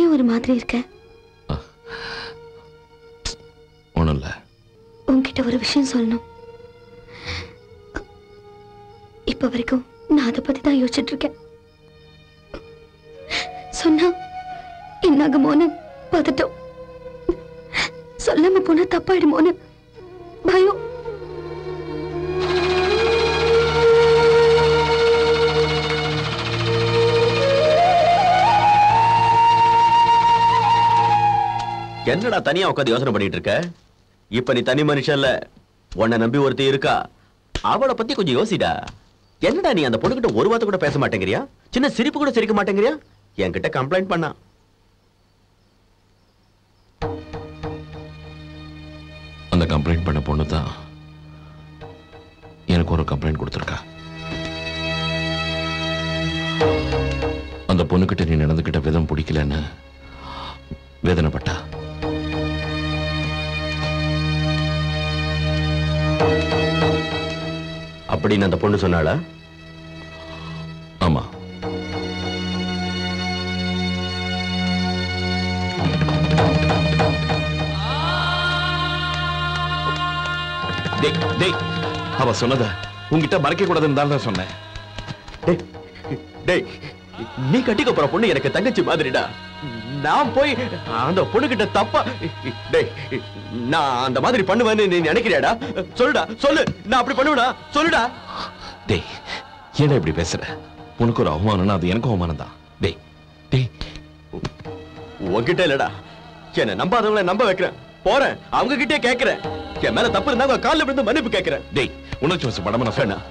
ஏன் ஒரு மாதிரி இருக்க? ஒண்ணும் இல்ல. உன்கிட்ட ஒரு விஷயம் சொல்லணும். இப்ப வரைக்கும் நான் அதை பத்தி தான் யோசிச்சுட்டு இருக்கேன். சொன்னா என்னாகுமோன்னு பதட்டம், சொல்லாம போனா தப்பாயிடுமோன்னு பயம். என்னடா தனியா உட்காந்து யோசனை பண்ணிட்டு இருக்க? இப்ப நீ தனி மனுஷன் இல்ல, உன்னை நம்பி ஒருத்தி இருக்கா. அவளை பத்தி கொஞ்சம் யோசிடா. என்னடா நீ அந்த பொண்ணுகிட்ட ஒரு வார்த்தை கூட பேச மாட்டேங்கிறியா? சின்ன சிரிப்பு கூட சிரிக்க மாட்டேங்கிறியா? என்கிட்ட கம்ப்ளைண்ட் பண்ணா. அந்த கம்ப்ளைண்ட் பண்ண பொண்ணு தான் எனக்கு ஒரு கம்ப்ளைண்ட் கொடுத்திருக்கா. அந்த பொண்ணுகிட்ட நீ நடந்துகிட்ட விதம் பிடிக்கலன்னு வேதனைப்பட்டா. அப்படின்னு அந்த பொண்ணு சொன்னாளா? ஆமா. அவ சொன்னத உங்ககிட்ட மறைக்க கூடாதுன்னு தான் சொன்னேன். நீ கட்டிக்க போற பொண்ணு எனக்கு தங்கச்சி மாதிரிடா. நான் போய் அந்த பொண்ணு கிட்ட தப்பா நான் அந்த மாதிரி பண்ணுவேன்னு நீ நினைக்கிறியாடா? சொல்லுடா, சொல்லு. நான் அப்படி பண்ணுவேனா? சொல்லுடா. டேய், ஏன் இப்படி பேசுற? உனக்கு ஒரு அவமானம்னா அது எனக்கு அவமானம் தான். டேய் டேய், உன்கிட்ட இல்லடா, என்ன நம்பாதவங்களை நம்ப வைக்கிறேன். போறேன், அவங்க கிட்டே கேட்கிறேன். என் மேல தப்பு இருந்தா காலில் விழுந்து மன்னிப்பு கேட்கிறேன். டேய், உணர்ச்சி வசப்படாம நான் சொன்னேன்.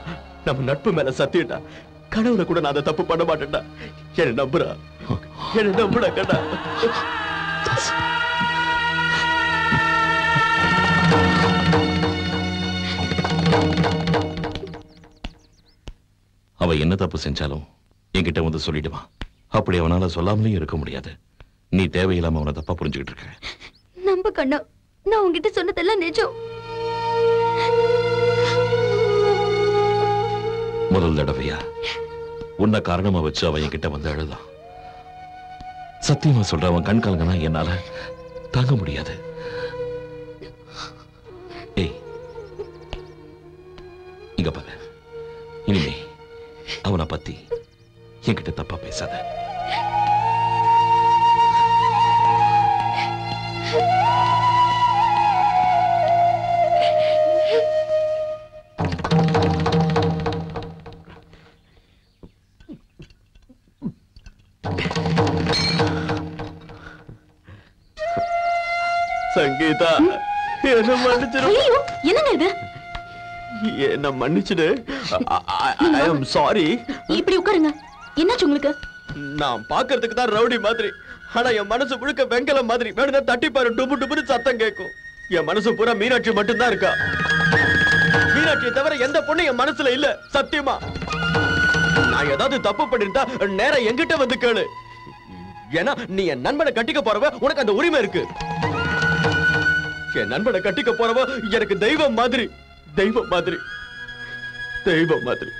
நம்ம நட்பு மேல சத்தியடா, கடவுளை கூட நான் அதை தப்பு பண்ண மாட்டேன்டா. என்ன நம்புறா, என்ன நம்புடா கண்ணா. அவ என்ன தப்பு செஞ்சாலும் என்கிட்ட வந்து சொல்லிடுவான். அப்படி அவனால சொல்லாமலே இருக்க முடியாது. நீ தேவையில்லாம அவனை தப்பா புரிஞ்சுக்கிட்டு இருக்க. நம்ப கண்ணா, நான் உங்ககிட்ட சொன்னதெல்லாம் நிஜம். முதல் தடவையா உன்னை காரணமா வச்சு அவன் என்கிட்ட வந்து அழுதான். சத்தியமா சொல்ற, அவன் கண் கலங்கனா என்னால தாங்க முடியாது. ஏய், இங்க பாரு, இனிமே அவனை பத்தி என்கிட்ட தப்பா பேசாத. சங்கீதா, என்ன மன்னிச்சிடு. என்னங்க இது? என்ன மன்னிச்சிடு. ஐ அம் சாரி. இப்படி உட்காருங்க. என்னாச்சு உங்களுக்கு? நான் பாக்குறதுக்கு தான் ரவுடி மாதிரி, ஆனா என் மனசு முழுக்க வெங்கலம் மாதிரி. வேணும்னா தட்டி பாரு, டுபு டுபுன்னு சத்தம் கேட்கும். என் மனசு பூரா மீனாட்சி மட்டும்தான் இருக்கா. மீனாட்சியை தவிர எந்த பொண்ணு என் மனசுல இல்ல, சத்தியமா. நான் ஏதாவது தப்பு பண்ணிருந்தா நேரா என்கிட்ட வந்து கேளு. ஏன்னா நீ என் நண்பனை கட்டிக்க போறவ, உனக்கு அந்த உரிமை இருக்கு. என் நண்பனை கட்டிக்க போறவ எனக்கு தெய்வம் மாதிரி, தெய்வம் மாதிரி, தெய்வம் மாதிரி.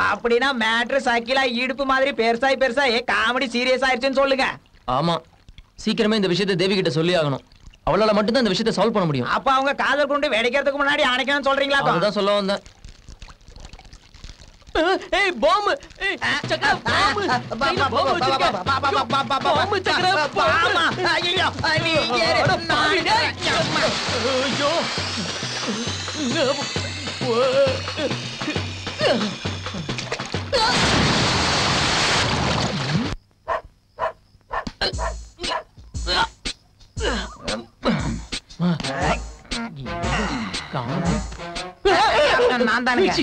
அப்படின்னா மேட்ரு சக்கிலா இடுப்பு மாதிரி பெருசாய் பெருசாய் காமெடி சீரியஸ் ஆயிடுச்சுன்னு சொல்லுங்க. ஆமா, சீக்கிரமே இந்த விஷயத்தை தேவி கிட்ட சொல்லி ஆகணும். அவளால மட்டும்தான் இந்த விஷயத்தை சால்வ் பண்ண முடியும். அப்ப அவங்க காதல் கொண்டு வெடிக்கிறதுக்கு முன்னாடி அணைக்கணும்னு சொல்றீங்களா? அதுதான் சொல்ல வந்தேன். ஏய் பாம், ஏய் சக்கர பாம், பாம் வச்சிருக்க. பாம் சக்கர பாம். ஐயோ நீ ஏறு நான். ஐயோ. நான் தானுங்க.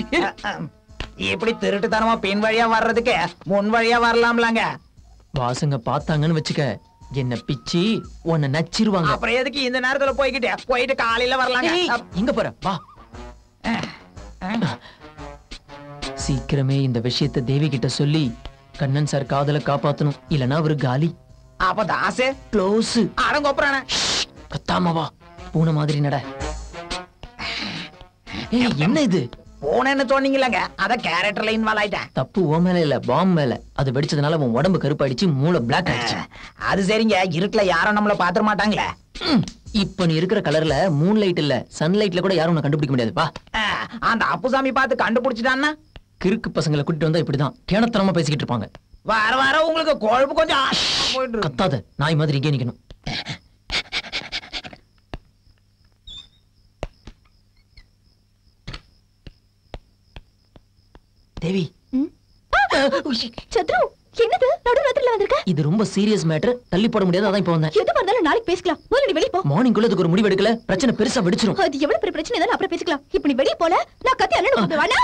இப்படி திருட்டுத்தனமா பின் வழியா வர்றதுக்கு முன் வழியா வரலாம்லாங்க. வாசங்க பார்த்தாங்கன்னு வச்சுக்க, என்ன பிச்சி உன்னை நச்சிருவாங்க. அப்புறம் எதுக்கு இந்த நேரத்துல போயிட்டு காலையில வரலாங்க. எங்க போற? வா. சீக்கிரமே இந்த விஷயத்தை தேவி கிட்ட சொல்லி கண்ணன் சார் காதலை காப்பாத்தணும், இல்லனா அவரு காலி. அப்ப தாசே க்ளோஸ். அடங்கோப்புறானே. கத்தாம வா, பூனை மாதிரி நட. என்ன இது? போனேன்னு சொன்னீங்களங்க, அத கேரக்டர்ல இன்வால்வ் ஆயிட்டேன். தப்பு ஓ மேல இல்ல, பாம் மேல. அது வெடிச்சதுனால உன் உடம்பு கருப்பாயிடுச்சு, மூளை பிளாக் ஆயிடுச்சு. அது சரிங்க, இருட்டுல யாரும் நம்மள பாத்துற மாட்டாங்களே. இப்ப நீ இருக்கிற கலர்ல மூன் லைட் இல்ல, சன் லைட்ல கூட யாரும் உன்னை கண்டுபிடிக்க முடியாது. வா. அந்த அப்புசாமி பார்த்து கண்டுபிடிச்சிட்டான்னா கிறுக்கு பசங்களை கூட்டிட்டு வந்தா இப்படிதான் கேணத்தனமா பேசிக்கிட்டு இருப்பாங்க. வர வர உங்களுக்கு கொழுப்பு கொஞ்சம் போயிட்டு இருக்கு. கத்தாத, நாய் மாதிரி இங்கே நிக்கணும். தேவி, சத்ரு, என்னது நடுராத்திரில வந்திருக்க? இது ரொம்ப சீரியஸ் மேட்டர், தள்ளி போட முடியாது. அதான் இப்ப வந்தேன். எது வந்தாலும் நாளைக்கு பேசிக்கலாம். முதல்ல நீ வெளிய போ. மார்னிங் குள்ள அதுக்கு ஒரு முடிவு எடுக்கல, பிரச்சனை பெருசா வெடிச்சிரும். அது எவ்வளவு பெரிய பிரச்சனை இருந்தாலும் அப்புறம் பேசிக்கலாம். இப்ப நீ வெளிய போல, நான் கத்தி அண்ணன் கூப்பிடுவானா?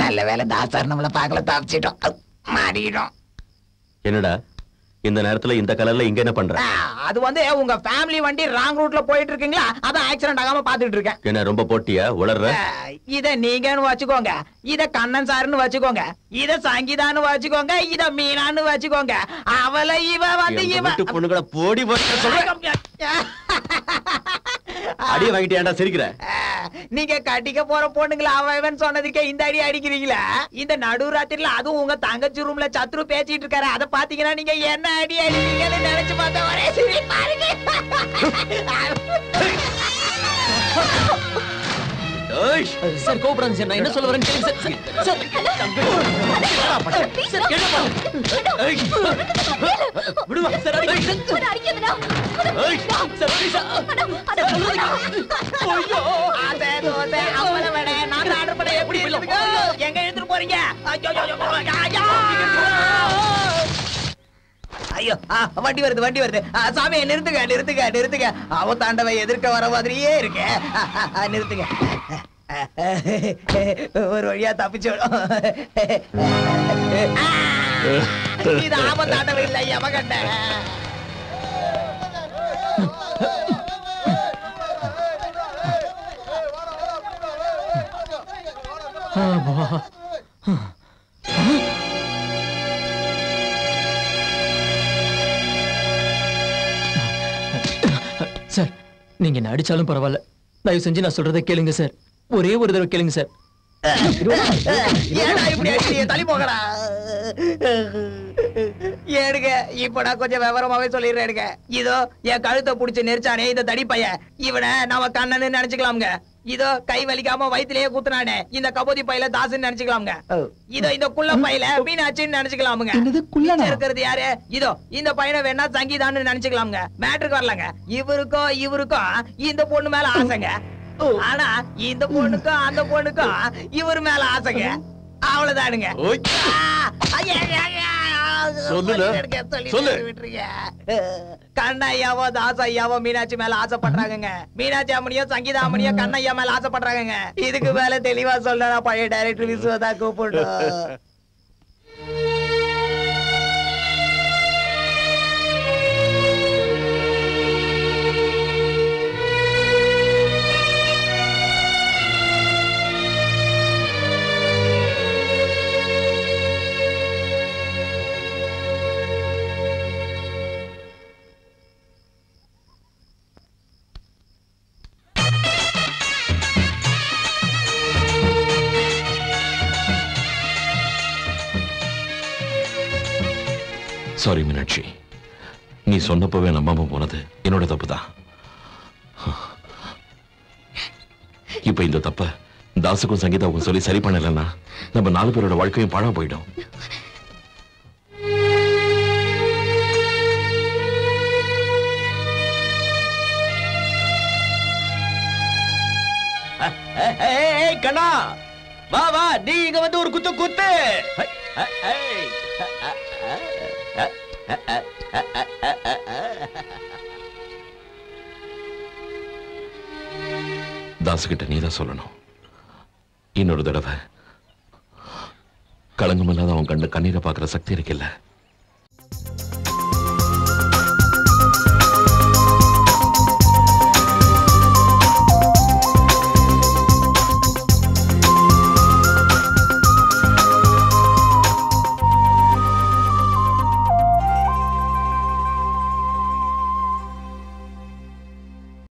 நல்ல வேலை தாசார் நம்மள பாக்கல, தப்பிச்சிட்டோம், மாடிட்டோம். என்னடா இந்த நேரத்துல இந்த கலர்ல இங்க என்ன பண்ற? அது வந்து உங்க ஃபேமிலி வண்டி ராங் ரூட்ல போயிட்டு இருக்கீங்களா, அதான் ஆக்சிடென்ட் ஆகாம பாத்துட்டு இருக்கேன். என்ன ரொம்ப போட்டியா உளர்ற? இத நீங்கன்னு வச்சுக்கோங்க, இத கண்ணன் சாருன்னு வச்சுக்கோங்க, இத சங்கீதான்னு வச்சுக்கோங்க, இத மீனான்னு வச்சுக்கோங்க. அவளை இவ வந்து இவ பொண்ணுகளை போடி போட்டு சொல்ற. அடிய வாங்கிட்டு ஏன்டா சிரிக்கிற? நீங்க கட்டிக்க போற பொண்ணுங்களா அவன் சொன்னதுக்கே இந்த அடி அடிக்கிறீங்களா? இந்த நடுராத்திரில அதுவும் உங்க தங்கச்சி ரூம்ல சத்ரு பேசிட்டு இருக்காரு, அத பாத்தீங்கன்னா நீங்க என்ன அடி அடிக்கிறீங்கன்னு நினைச்சு பார்த்தா ஒரே சிரிப்பா இருக்கு. சார் கோபப்படாதீங்க சார், நான் என்ன சொல்ல வரேன்னு கேளுங்க சார். சார் விடுவா சார், அடிக்காதடா. எப்படி எங்க எடுத்துட்டு போறீங்க? ஐயோ, வண்டி வருது, வண்டி வருது. சாமி நிறுத்துங்க, நிறுத்துங்க, நிறுத்துங்க. அவ தாண்டவ எதிர்க்க வர மாதிரியே இருக்கு. நிறுத்துங்க. ஒரு வழியா தப்பிச்சு. இது ஆபத்தாண்டவ இல்லை, எவகண்ட. சார், நீங்க என்ன அடிச்சாலும் பரவாயில்ல, தயவு செஞ்சு நான் சொல்றதை கேளுங்க சார். ஒரே ஒரு தடவை கேளுங்க சார். ஏடா இப்படி அடிக்கிறீங்க? தள்ளி போகடா. ஏடுங்க, இப்ப நான் கொஞ்சம் விவரமாவே சொல்லிடுறேன். எடுங்க, இதோ என் கழுத்தை புடிச்சு நெரிச்சானே இந்த தடி பையன், இவனை நம்ம கண்ணன்னு நினைச்சுக்கலாம்ங்க. இதோ கை வலிக்காம வயிற்றுலயே குத்துனானே இந்த கபோதி பையில தாசுன்னு நினைச்சுக்கலாம்ங்க. இதோ இந்த குள்ள பையில மீனாட்சின்னு நினைச்சுக்கலாமுங்க. இருக்கிறது யாரு? இதோ இந்த பையனை வேணா சங்கீதான்னு நினைச்சுக்கலாம்ங்க. மேட்ருக்கு வரலங்க. இவருக்கும் இந்த பொண்ணு மேல ஆசைங்க. ஆனா இந்த பொண்ணுக்கும் அந்த பொண்ணுக்கும் இவரு மேல ஆசைங்க. அவ்வளவுதானுங்க. கண்ணையாவோ தாசையாவோ மீனாட்சி மேல ஆசைப்படுறாங்க. மீனாட்சி அம்மனியோ சங்கீதா அம்மனியோ கண்ணையா மேல ஆசைப்படுறாங்க. இதுக்கு மேல தெளிவா சொல்ல பழைய டைரக்டர் விஸ்வதா கூப்பிட்டு. சாரி மீனாட்சி, நீ சொன்னப்பவே நம்பாம போனது என்னோட தப்பு தான். இப்ப இந்த தப்ப தாசுக்கும் சங்கீதாவுக்கும் சொல்லி சரி பண்ணலன்னா நம்ம 4 பேரோட வாழ்க்கையும் பாழா போயிடும். கண்ணா வா வா, நீ இங்க வந்து ஒரு குத்து குத்து. தாசுகிட்ட நீதான் சொல்லணும். இன்னொரு தடவை களங்கமில்லாத அவன் கண்ணீரை பார்க்கிற சக்தி இருக்குல்ல,